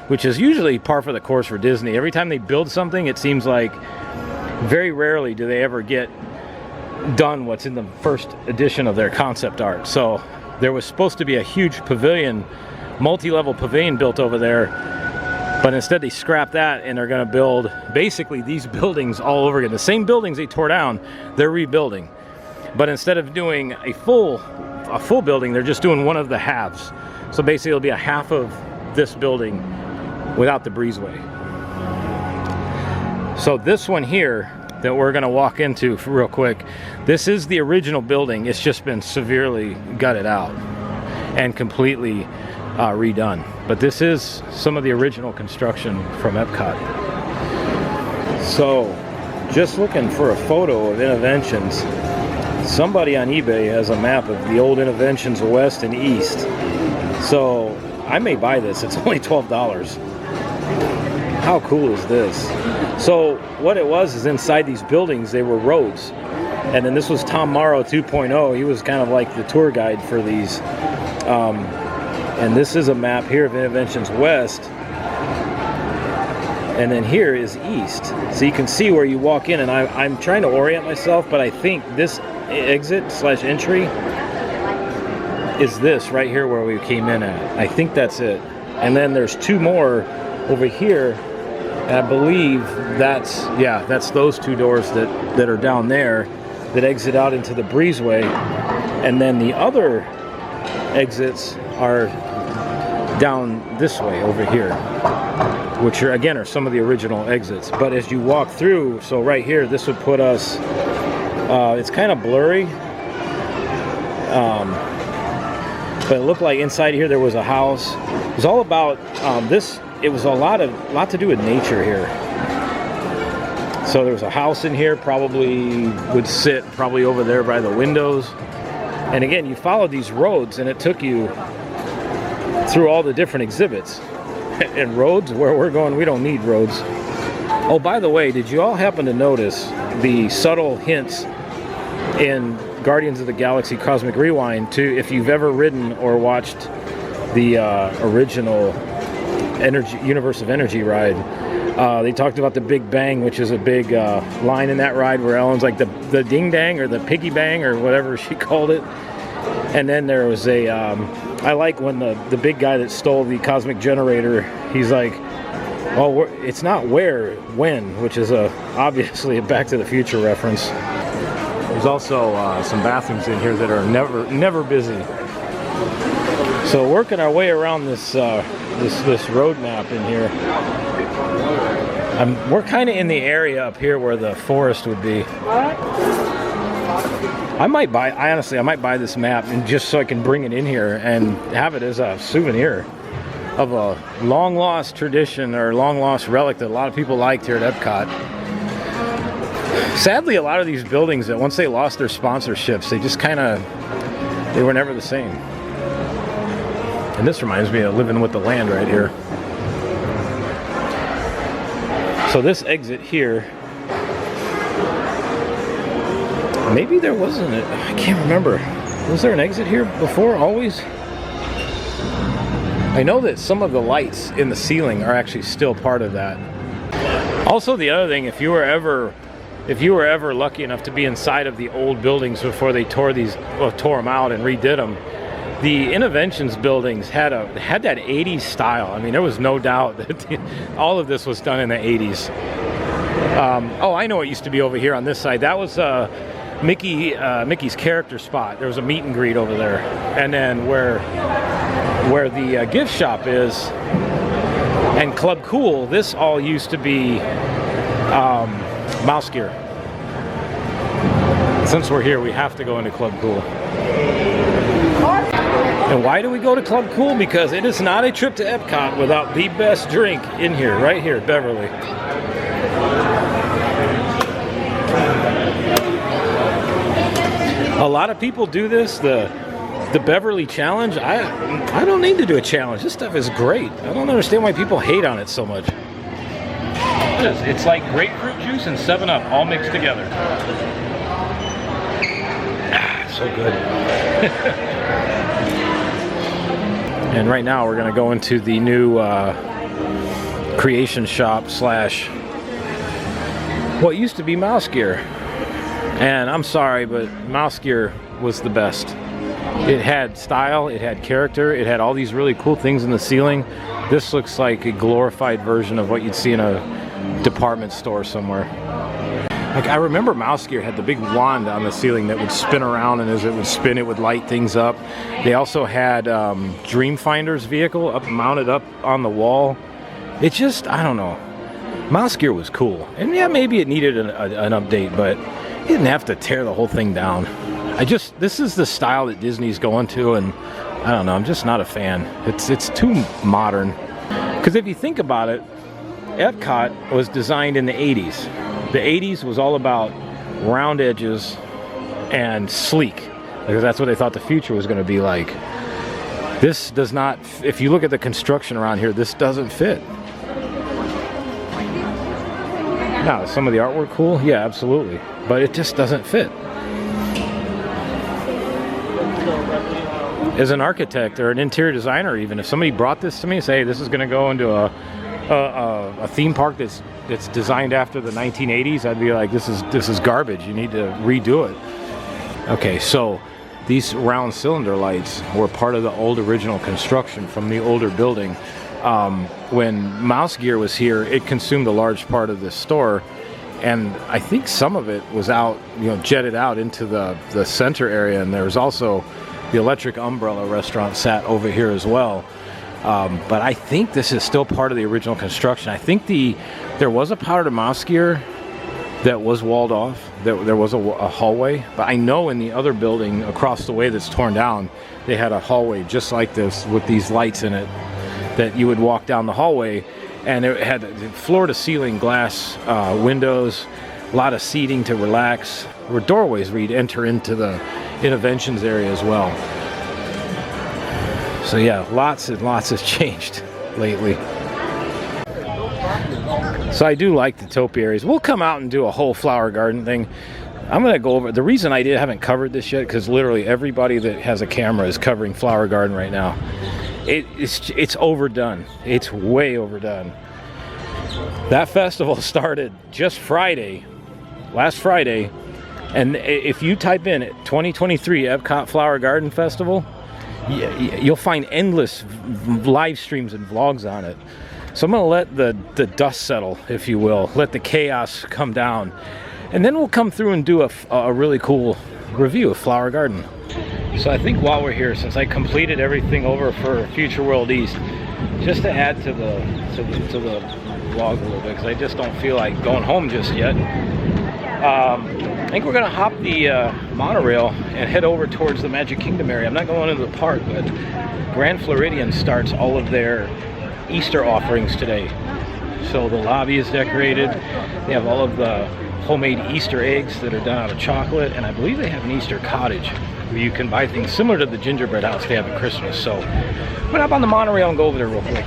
which is usually par for the course for Disney, every time they build something, it seems like very rarely do they ever get done what's in the first edition of their concept art. So there was supposed to be a huge pavilion, multi-level pavilion built over there, but instead they scrapped that and they're going to build basically these buildings all over again. The same buildings they tore down, they're rebuilding. But instead of doing a full building, they're just doing one of the halves. So basically it'll be a half of this building without the breezeway. So this one here that we're going to walk into real quick, this is the original building. It's just been severely gutted out and completely redone. But this is some of the original construction from Epcot. So just looking for a photo of Innoventions. Somebody on eBay has a map of the old Innoventions West and East. So I may buy this. It's only $12. How cool is this? So what it was is inside these buildings, they were roads. And then this was Tom Morrow 2.0. He was kind of like the tour guide for these. And this is a map here of Innoventions West. And then here is East. So you can see where you walk in, and I'm trying to orient myself, but I think this exit/entry is this right here where we came in at. I think that's it. And then there's two more over here. And I believe that's those two doors that are down there that exit out into the breezeway. And then the other exits are down this way over here, which are some of the original exits. But as you walk through, so right here, this would put us, it's kind of blurry, but it looked like inside here there was a house. It was all about this. It was a lot to do with nature here. So there was a house in here, probably would sit probably over there by the windows. And again, you followed these roads and it took you through all the different exhibits. And roads, where we're going, we don't need roads. Oh, by the way, did you all happen to notice the subtle hints in Guardians of the Galaxy Cosmic Rewind to, if you've ever ridden or watched the original Universe of Energy ride, they talked about the Big Bang, which is a big line in that ride where Ellen's like the ding dang or the piggy bang or whatever she called it. And then there was a I like when the big guy that stole the cosmic generator, he's like, oh, it's not where, when, which is obviously a Back to the Future reference. There's also some bathrooms in here that are never busy. So working our way around this road map in here, we're kind of in the area up here where the forest would be. I might buy this map and just so I can bring it in here and have it as a souvenir of a long lost tradition or long lost relic that a lot of people liked here at Epcot. Sadly, a lot of these buildings, that once they lost their sponsorships, they just they were never the same. And this reminds me of Living with the Land right here. So this exit here, maybe there wasn't it. I can't remember. Was there an exit here before always? I know that some of the lights in the ceiling are actually still part of that. Also, the other thing, if you were ever lucky enough to be inside of the old buildings before they tore them out and redid them, the Innoventions buildings had that 80s style. I mean, there was no doubt that all of this was done in the 80s. Oh, I know what used to be over here on this side. That was Mickey's character spot. There was a meet and greet over there. And then where the gift shop is, And Club Cool, this all used to be Mouse Gear. Since we're here, we have to go into Club Cool. And why do we go to Club Cool? Because it is not a trip to Epcot without the best drink in here, right here, Beverly. A lot of people do this, the Beverly Challenge. I don't need to do a challenge. This stuff is great. I don't understand why people hate on it so much. It's like grapefruit juice and 7-Up all mixed together. So good. And right now we're going to go into the new creation shop slash what used to be Mouse Gear. And I'm sorry, but Mouse Gear was the best. It had style, it had character, it had all these really cool things in the ceiling. This looks like a glorified version of what you'd see in a department store somewhere. Like, I remember Mouse Gear had the big wand on the ceiling that would spin around, and as it would spin, it would light things up. They also had Dreamfinder's vehicle mounted up on the wall. It just, I don't know. Mouse Gear was cool. And yeah, maybe it needed an update, but you didn't have to tear the whole thing down. This is the style that Disney's going to, and I don't know, I'm just not a fan. It's too modern. Because if you think about it, Epcot was designed in the 80s. The 80s was all about round edges and sleek, because that's what they thought the future was going to be like. This does not, if you look at the construction around here, this doesn't fit. Now, is some of the artwork cool? Yeah, absolutely. But it just doesn't fit. As an architect or an interior designer, even if somebody brought this to me and say, hey, this is going to go into a theme park that's designed after the 1980s, I'd be like, this is garbage. You need to redo it. Okay, so these round cylinder lights were part of the old original construction from the older building. When Mouse Gear was here, it consumed a large part of this store, and I think some of it was out, jetted out into the center area, and there was also the Electric Umbrella restaurant sat over here as well. But I think this is still part of the original construction. I think there was a part of Mouse Gear that was walled off. There was a hallway, but I know in the other building across the way that's torn down, they had a hallway just like this with these lights in it that you would walk down the hallway, and it had floor-to-ceiling glass windows, a lot of seating to relax. There were doorways where you'd enter into the Innoventions area as well. So yeah, lots and lots has changed lately. So I do like the topiaries. We'll come out and do a whole flower garden thing. I'm going to go over, the reason I haven't covered this yet, because literally everybody that has a camera is covering flower garden right now. It's overdone. It's way overdone. That festival started just Friday, last Friday, and if you type in 2023 Epcot Flower Garden Festival, you'll find endless live streams and vlogs on it. So I'm going to let the dust settle, if you will, let the chaos come down, and then we'll come through and do a really cool review of Flower Garden. So I think while we're here, since I completed everything over for Future World East, just to add to the vlog a little bit, because I just don't feel like going home just yet. I think we're going to hop the monorail and head over towards the Magic Kingdom area. I'm not going into the park, but Grand Floridian starts all of their Easter offerings today. So the lobby is decorated. They have all of the homemade Easter eggs that are done out of chocolate, and I believe they have an Easter cottage where you can buy things similar to the gingerbread house they have at Christmas. So I'm going to hop on the monorail and go over there real quick.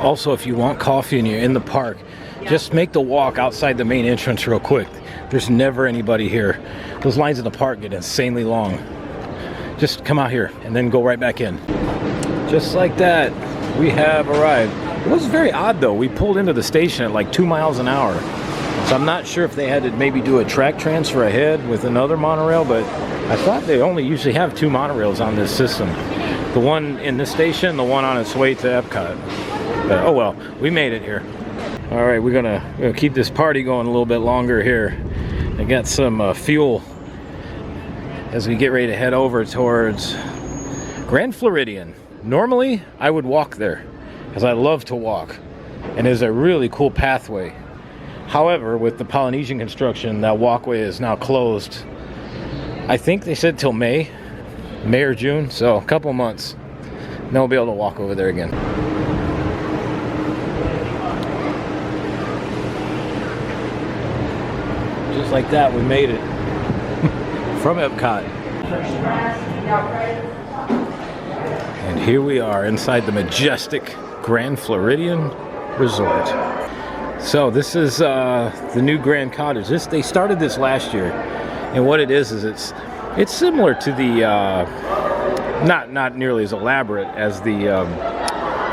Also, if you want coffee and you're in the park, just make the walk outside the main entrance real quick. There's never anybody here. Those lines in the park get insanely long. Just come out here and then go right back in. Just like that, we have arrived. It was very odd though. We pulled into the station at like 2 miles an hour. So I'm not sure if they had to maybe do a track transfer ahead with another monorail, but I thought they only usually have 2 monorails on this system. The one in this station, the one on its way to Epcot. But, oh well, we made it here. All right, we're gonna keep this party going a little bit longer here. I got some fuel as we get ready to head over towards Grand Floridian. Normally, I would walk there. because I love to walk, and there's a really cool pathway. However, with the Polynesian construction, that walkway is now closed. I think they said till May or June, so a couple months. Then we'll be able to walk over there again. Just like that, we made it from Epcot. And here we are inside the majestic Grand Floridian Resort. So this is the new Grand Cottage. They started this last year, and what it is it's similar to the not nearly as elaborate as the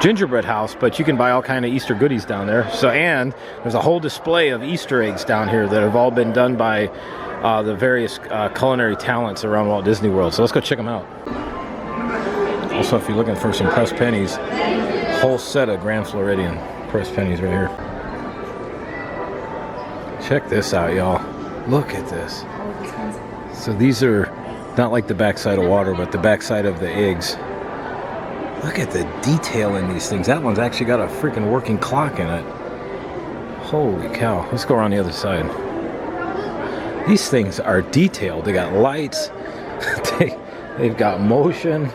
gingerbread house, but you can buy all kind of Easter goodies down there. And there's a whole display of Easter eggs down here that have all been done by the various culinary talents around Walt Disney World. So let's go check them out. Also, if you're looking for some pressed pennies, whole set of Grand Floridian pressed pennies right here. Check this out, y'all. Look at this. So these are not like the backside of water, but the backside of the eggs. Look at the detail in these things. That one's actually got a freaking working clock in it. Holy cow. Let's go around the other side. These things are detailed. They got lights. They've got motion.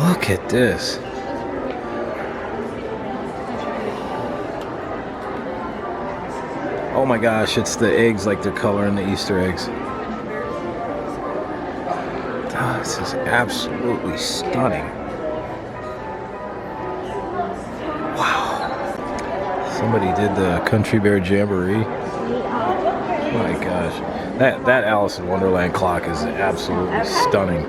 Look at this. Oh my gosh, it's the eggs like they're coloring the Easter eggs. Oh, this is absolutely stunning. Somebody did the Country Bear Jamboree. My gosh. That Alice in Wonderland clock is absolutely stunning.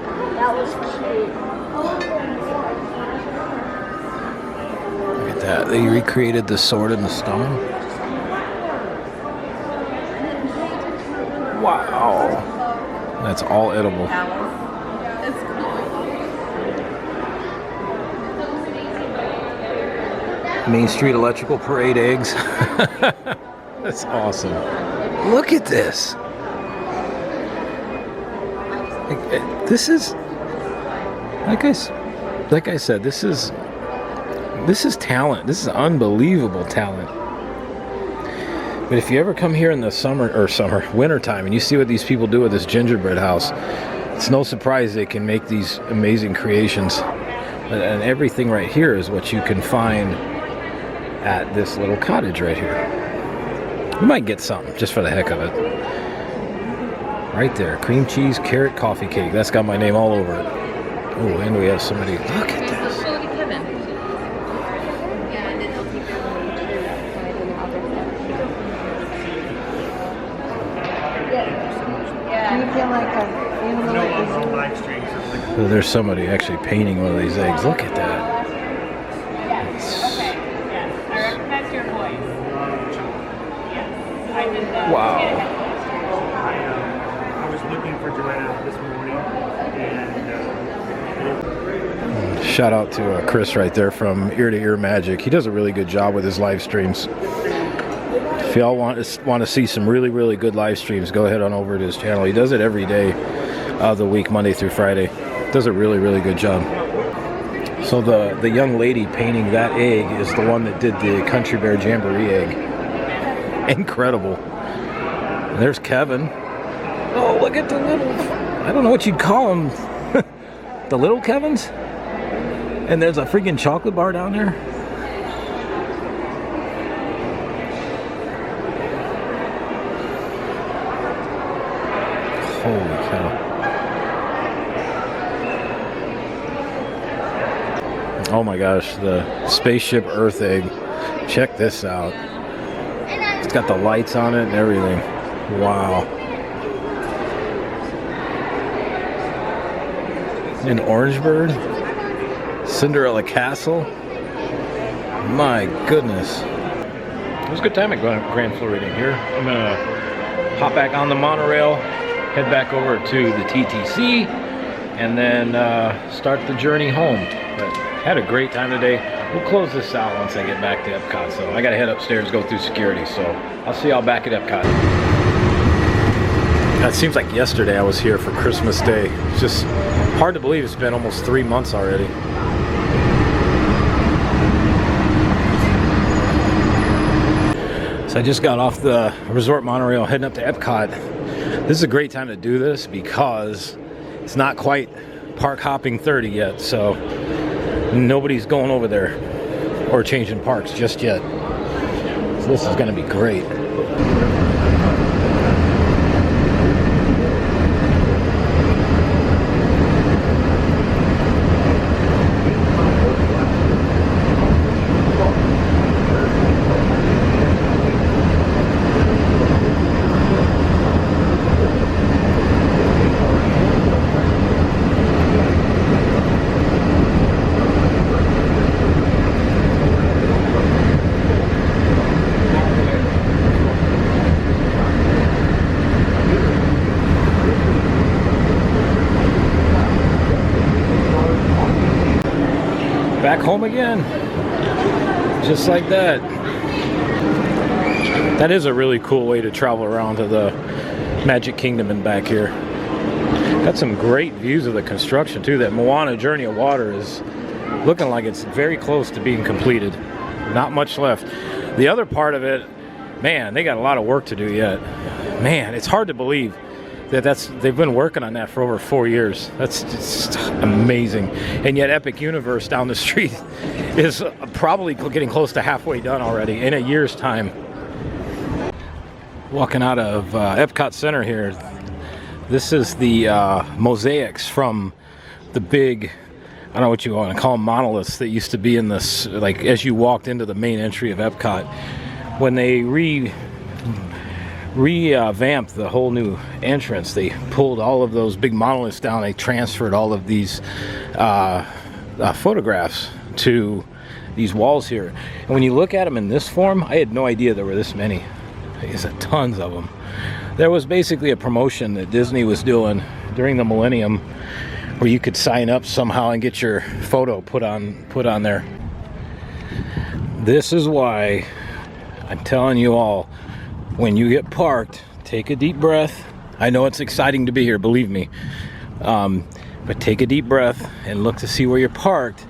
Look at that. They recreated the sword in the stone. Wow. That's all edible. Main Street Electrical Parade eggs. That's awesome. Look at this. This is, like I said, this is talent. This is unbelievable talent. But if you ever come here in the winter time, and you see what these people do with this gingerbread house, it's no surprise they can make these amazing creations. And everything right here is what you can find at this little cottage right here. You might get something just for the heck of it. Right there, cream cheese, carrot, coffee cake. That's got my name all over it. Oh, and we have somebody. Look at this. So there's somebody actually painting one of these eggs. Look at that. Wow. I was looking for Joanna this morning, and shout out to Chris right there from Ear to Ear Magic. He does a really good job with his live streams. If y'all want to see some really, really good live streams, go ahead on over to his channel. He does it every day of the week, Monday through Friday. Does a really, really good job. So the young lady painting that egg is the one that did the Country Bear Jamboree egg. Incredible. And there's Kevin. Oh, look at the little, I don't know what you'd call them. The little Kevins. And there's a freaking chocolate bar down there. Holy cow. Oh my gosh, the Spaceship Earth egg. Check this out. It's got the lights on it and everything. Wow. An Orangeburg. Cinderella Castle. My goodness. It was a good time at Grand Floridian here. I'm gonna hop back on the monorail, head back over to the TTC, and then start the journey home. But had a great time today. We'll close this out once I get back to Epcot. So I gotta head upstairs, go through security. So I'll see y'all back at Epcot. It seems like yesterday I was here for Christmas Day. It's just hard to believe it's been almost 3 months already. So I just got off the resort monorail heading up to Epcot. This is a great time to do this because it's not quite park hopping 30 yet, so nobody's going over there or changing parks just yet. So this is going to be great. Back home again, just like that. That is a really cool way to travel around to the Magic Kingdom and back here. Got some great views of the construction too. That Moana Journey of Water is looking like it's very close to being completed. Not much left. The other part of it, man, they got a lot of work to do yet. Man, it's hard to believe that they've been working on that for over 4 years. That's just amazing. And yet Epic Universe down the street is probably getting close to halfway done already in a year's time. Walking out of Epcot Center here. This is the mosaics from the big, I don't know what you want to call them, monoliths that used to be in this, like as you walked into the main entry of Epcot. When they revamped the whole new entrance, they pulled all of those big monoliths down. They transferred all of these photographs to these walls here. And when you look at them in this form, I had no idea there were this many. There's tons of them. There was basically a promotion that Disney was doing during the millennium where you could sign up somehow and get your photo put on there. This is why I'm telling you all, when you get parked, take a deep breath. I know it's exciting to be here, believe me. But take a deep breath and look to see where you're parked.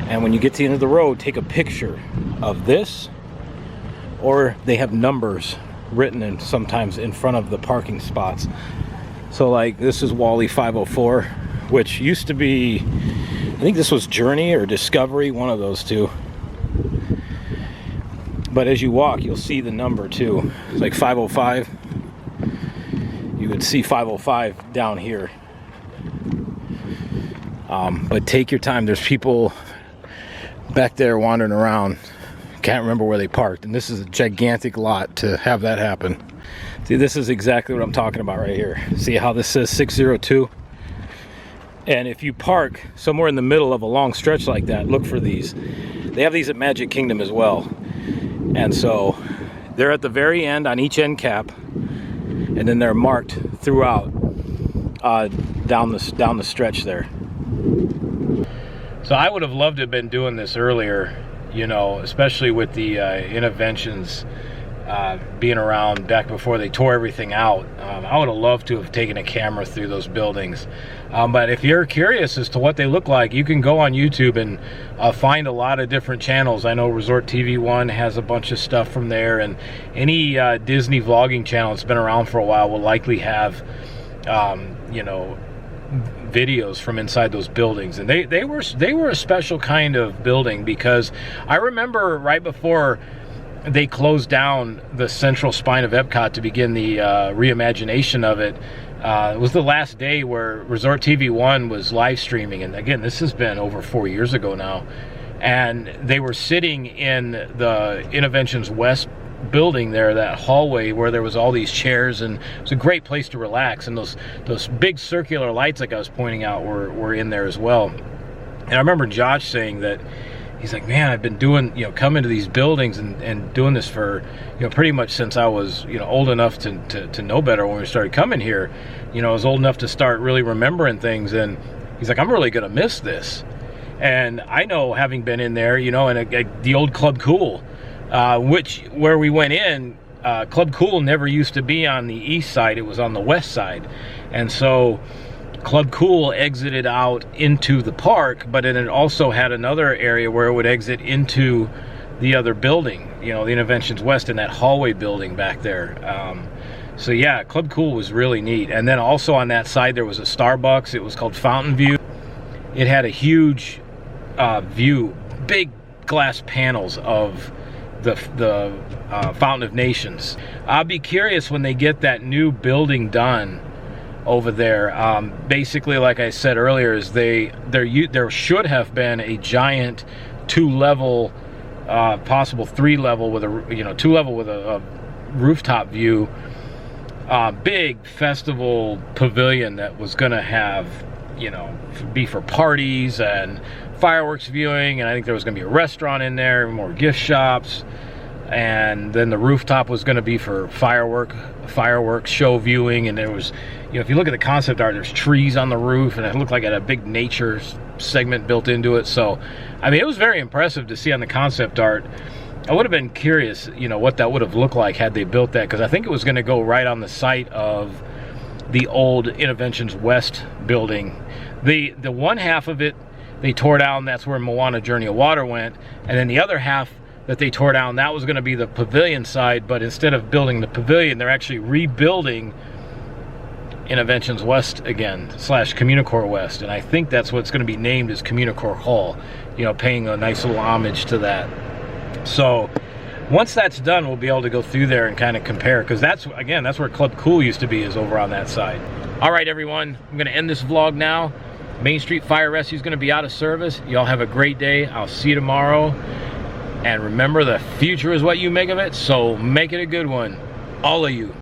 And when you get to the end of the road, take a picture of this, or they have numbers written in sometimes in front of the parking spots. So like this is Wally 504, which used to be, I think this was Journey or Discovery, one of those two. But as you walk, you'll see the number too. It's like 505. You would see 505 down here. But take your time. There's people back there wandering around. Can't remember where they parked. And this is a gigantic lot to have that happen. See, this is exactly what I'm talking about right here. See how this says 602? And if you park somewhere in the middle of a long stretch like that, look for these. They have these at Magic Kingdom as well. And so they're at the very end on each end cap, and then they're marked throughout down the stretch there. So I would have loved to have been doing this earlier, you know, especially with the Innoventions being around back before they tore everything out. I would have loved to have taken a camera through those buildings. But if you're curious as to what they look like, you can go on YouTube and find a lot of different channels. I know Resort TV 1 has a bunch of stuff from there, and any Disney vlogging channel that's been around for a while will likely have, you know, videos from inside those buildings. And they were a special kind of building, because I remember right before they closed down the central spine of Epcot to begin the reimagination of it. It was the last day where Resort TV 1 was live streaming, and again, this has been over 4 years ago now, and they were sitting in the Innoventions West building there, that hallway where there was all these chairs, and it was a great place to relax, and those big circular lights, like I was pointing out, were in there as well. And I remember Josh saying that he's like, man, I've been doing, you know, coming to these buildings and doing this for, you know, pretty much since I was, you know, old enough to know better. When we started coming here, you know, I was old enough to start really remembering things, and he's like, I'm really gonna miss this. And I know, having been in there, you know, and the old Club Cool, where we went in, Club Cool never used to be on the east side, it was on the west side. And so Club Cool exited out into the park, but then it also had another area where it would exit into the other building, you know, the Innoventions West, in that hallway building back there. So yeah, Club Cool was really neat. And then also on that side there was a Starbucks. It was called Fountain View. It had a huge view, big glass panels of the Fountain of Nations. I'll be curious when they get that new building done over there. Basically, like I said earlier, is there should have been a giant 2-level, possible 3-level with a 2-level with a rooftop view, big festival pavilion that was going to have, you know, be for parties and fireworks viewing, and I think there was going to be a restaurant in there, more gift shops, and then the rooftop was going to be for fireworks show viewing. And there was, you know, if you look at the concept art, there's trees on the roof, and it looked like it had a big nature segment built into it. So I mean, it was very impressive to see on the concept art. I would have been curious, you know, what that would have looked like had they built that, because I think it was going to go right on the site of the old Innoventions West building. The one half of it they tore down, that's where Moana Journey of Water went, and then the other half that they tore down, that was going to be the pavilion side, but instead of building the pavilion, they're actually rebuilding Innoventions West again, / Communicore West, and I think that's what's going to be named as Communicore Hall, you know, paying a nice little homage to that. So once that's done, we'll be able to go through there and kind of compare, because that's where Club Cool used to be, is over on that side. All right, everyone, I'm going to end this vlog now. Main Street Fire Rescue is going to be out of service. Y'all have a great day. I'll see you tomorrow. And remember, the future is what you make of it, so make it a good one. All of you.